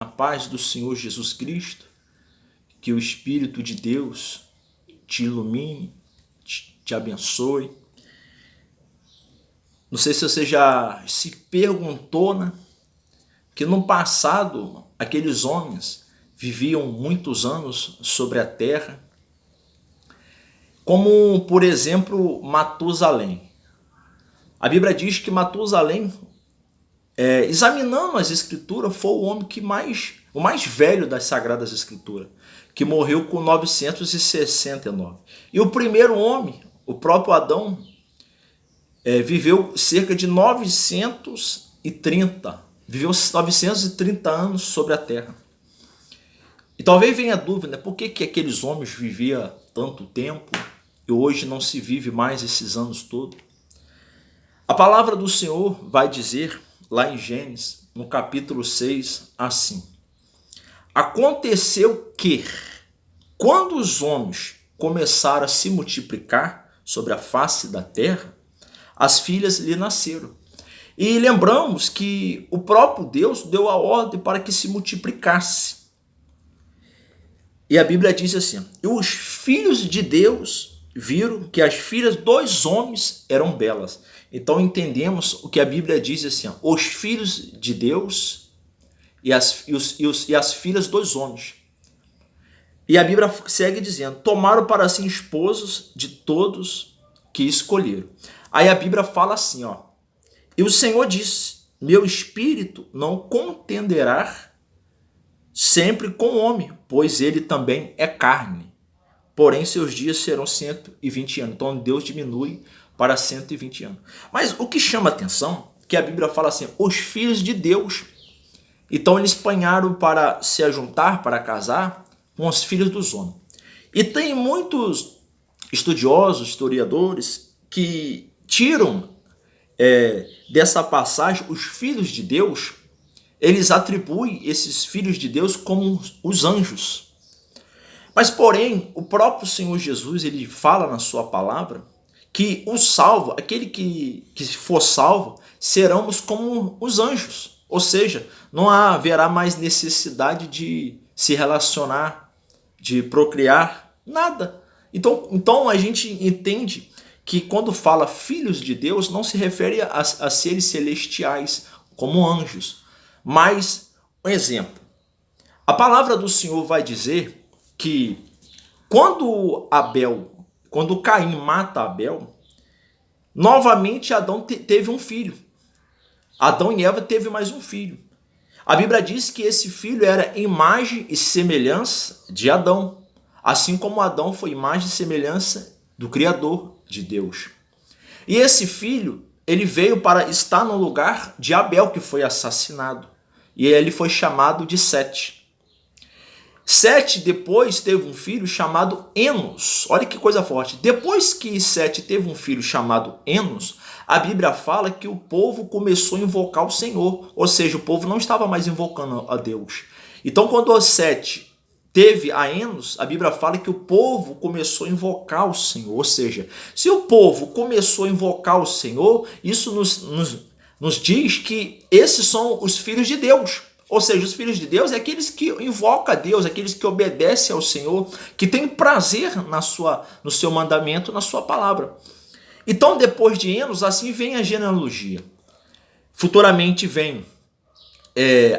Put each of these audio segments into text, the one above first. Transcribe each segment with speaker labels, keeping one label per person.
Speaker 1: A paz do Senhor Jesus Cristo, que o Espírito de Deus te ilumine, te abençoe. Não sei se você já se perguntou, né, que no passado aqueles homens viviam muitos anos sobre a terra, como por exemplo Matusalém. A Bíblia diz que Matusalém, examinando as Escrituras, foi o homem o mais velho das Sagradas Escrituras, que morreu com 969. E o primeiro homem, o próprio Adão, viveu cerca de 930. Viveu 930 anos sobre a terra. E talvez venha a dúvida, por que aqueles homens viviam tanto tempo e hoje não se vive mais esses anos todos? A palavra do Senhor vai dizer, lá em Gênesis, no capítulo 6, assim: aconteceu que, quando os homens começaram a se multiplicar sobre a face da terra, as filhas lhe nasceram. E lembramos que o próprio Deus deu a ordem para que se multiplicasse. E a Bíblia diz assim: e os filhos de Deus viram que as filhas dos homens eram belas. Então entendemos o que a Bíblia diz assim: os filhos de Deus e as filhas dos homens. E a Bíblia segue dizendo: tomaram para si esposos de todos que escolheram. Aí a Bíblia fala assim, ó: e o Senhor disse: meu espírito não contenderá sempre com o homem, pois ele também é carne. Porém, seus dias serão 120 anos. Então Deus diminui para 120 anos. Mas o que chama atenção é que a Bíblia fala assim: os filhos de Deus. Então eles panharam para se ajuntar, para casar com os filhos dos homens. E tem muitos estudiosos, historiadores, que tiram dessa passagem os filhos de Deus. Eles atribuem esses filhos de Deus como os anjos. Mas, porém, o próprio Senhor Jesus, ele fala na sua palavra que o salvo, aquele que for salvo, seremos como os anjos. Ou seja, não haverá mais necessidade de se relacionar, de procriar, nada. Então a gente entende que quando fala filhos de Deus, não se refere a seres celestiais, como anjos. Mas, um exemplo, a palavra do Senhor vai dizer que quando Caim mata Abel, novamente Adão teve um filho. Adão e Eva teve mais um filho. A Bíblia diz que esse filho era imagem e semelhança de Adão, assim como Adão foi imagem e semelhança do Criador de Deus. E esse filho, ele veio para estar no lugar de Abel, que foi assassinado. E ele foi chamado de Sete. Sete depois teve um filho chamado Enos. Olha que coisa forte. Depois que Sete teve um filho chamado Enos, a Bíblia fala que o povo começou a invocar o Senhor. Ou seja, o povo não estava mais invocando a Deus. Então, quando Sete teve a Enos, a Bíblia fala que o povo começou a invocar o Senhor. Ou seja, se o povo começou a invocar o Senhor, isso nos diz que esses são os filhos de Deus. Ou seja, os filhos de Deus é aqueles que invocam a Deus, aqueles que obedecem ao Senhor, que têm prazer no seu mandamento, na sua palavra. Então, depois de Enos, assim vem a genealogia. Futuramente vem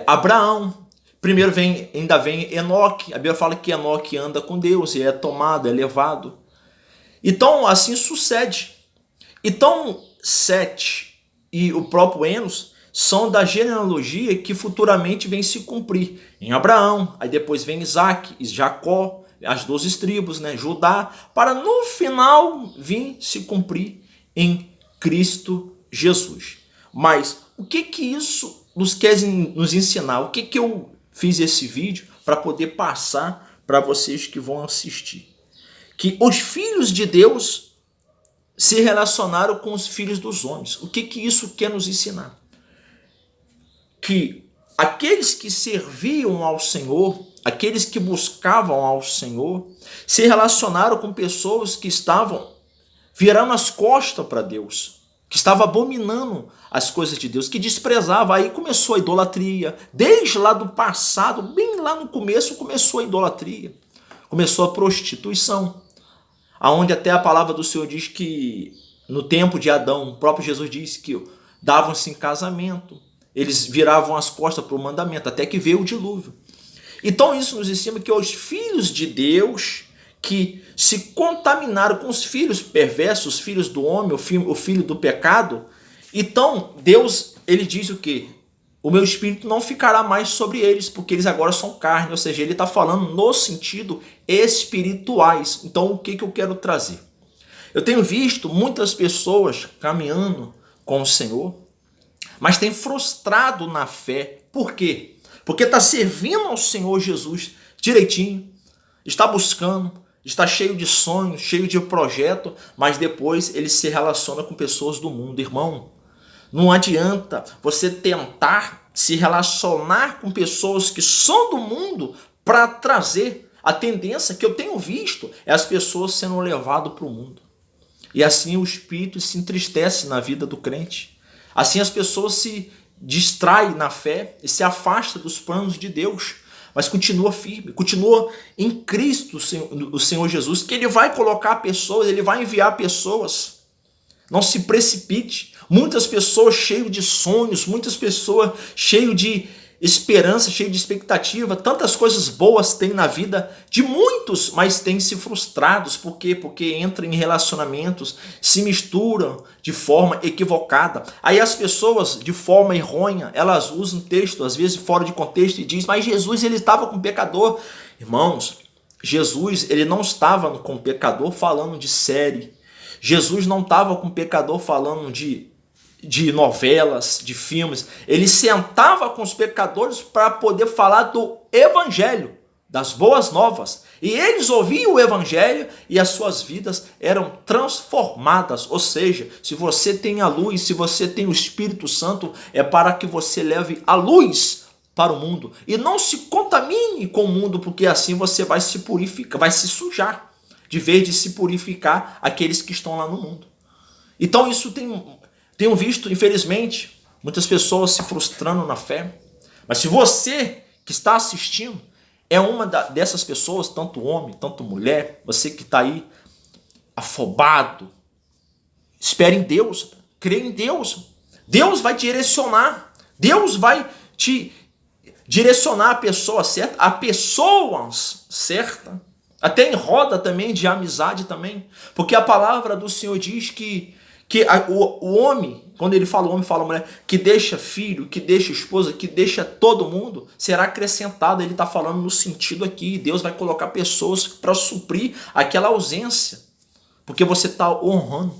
Speaker 1: Abraão. Primeiro ainda vem Enoque. A Bíblia fala que Enoque anda com Deus e é tomado, é levado. Então, assim sucede. Então, Sete e o próprio Enos são da genealogia que futuramente vem se cumprir em Abraão. Aí depois vem Isaac, Jacó, as 12 tribos, né, Judá, para no final vir se cumprir em Cristo Jesus. Mas o que isso nos quer nos ensinar? O que eu fiz esse vídeo para poder passar para vocês que vão assistir? Que os filhos de Deus se relacionaram com os filhos dos homens. O que isso quer nos ensinar? Que aqueles que serviam ao Senhor, aqueles que buscavam ao Senhor, se relacionaram com pessoas que estavam virando as costas para Deus. que estava abominando as coisas de Deus, que desprezava. Aí começou a idolatria. Desde lá do passado, bem lá no começo, começou a idolatria. Começou a prostituição. Aonde até a palavra do Senhor diz que no tempo de Adão, o próprio Jesus disse que davam-se em casamento. Eles viravam as costas para o mandamento, até que veio o dilúvio. Então isso nos ensina que os filhos de Deus que se contaminaram com os filhos perversos, os filhos do homem, o filho do pecado, então Deus, ele diz o quê? O meu espírito não ficará mais sobre eles, porque eles agora são carne, ou seja, ele está falando no sentido espirituais. Então o que eu quero trazer? Eu tenho visto muitas pessoas caminhando com o Senhor, mas tem frustrado na fé. Por quê? Porque está servindo ao Senhor Jesus direitinho, está buscando, está cheio de sonhos, cheio de projeto, mas depois ele se relaciona com pessoas do mundo. Irmão, não adianta você tentar se relacionar com pessoas que são do mundo para trazer. A tendência que eu tenho visto é as pessoas sendo levadas para o mundo. E assim o espírito se entristece na vida do crente. Assim as pessoas se distraem na fé e se afastam dos planos de Deus. Mas continua firme, continua em Cristo, o Senhor Jesus, que ele vai colocar pessoas, ele vai enviar pessoas. Não se precipite. Muitas pessoas cheias de sonhos, muitas pessoas cheias de esperança, cheias de expectativa. Tantas coisas boas tem na vida de muitos, mas têm se frustrados. Por quê? Porque entram em relacionamentos, se misturam de forma equivocada. Aí as pessoas, de forma errônea, elas usam texto, às vezes fora de contexto, e diz: mas Jesus, ele estava com pecador. Irmãos, Jesus, ele não estava com pecador falando de série. Jesus não estava com pecador falando de novelas, de filmes. Ele sentava com os pecadores para poder falar do evangelho, das boas novas. E eles ouviam o evangelho e as suas vidas eram transformadas. Ou seja, se você tem a luz, se você tem o Espírito Santo, é para que você leve a luz para o mundo. E não se contamine com o mundo, porque assim você vai se purificar, vai se sujar, de vez de se purificar aqueles que estão lá no mundo. Então isso tenho visto, infelizmente, muitas pessoas se frustrando na fé. Mas se você que está assistindo é uma dessas pessoas, tanto homem, tanto mulher, você que está aí afobado, espere em Deus, crê em Deus. Deus vai direcionar, Deus vai te direcionar a pessoa certa, a pessoas certas. Até em roda também, de amizade também. Porque a palavra do Senhor diz que o homem, quando ele fala o homem, fala a mulher, que deixa filho, que deixa esposa, que deixa todo mundo, será acrescentado. Ele está falando no sentido aqui. Deus vai colocar pessoas para suprir aquela ausência. Porque você está honrando.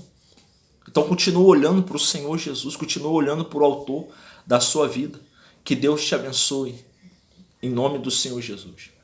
Speaker 1: Então continua olhando para o Senhor Jesus, continua olhando para o autor da sua vida. Que Deus te abençoe. Em nome do Senhor Jesus.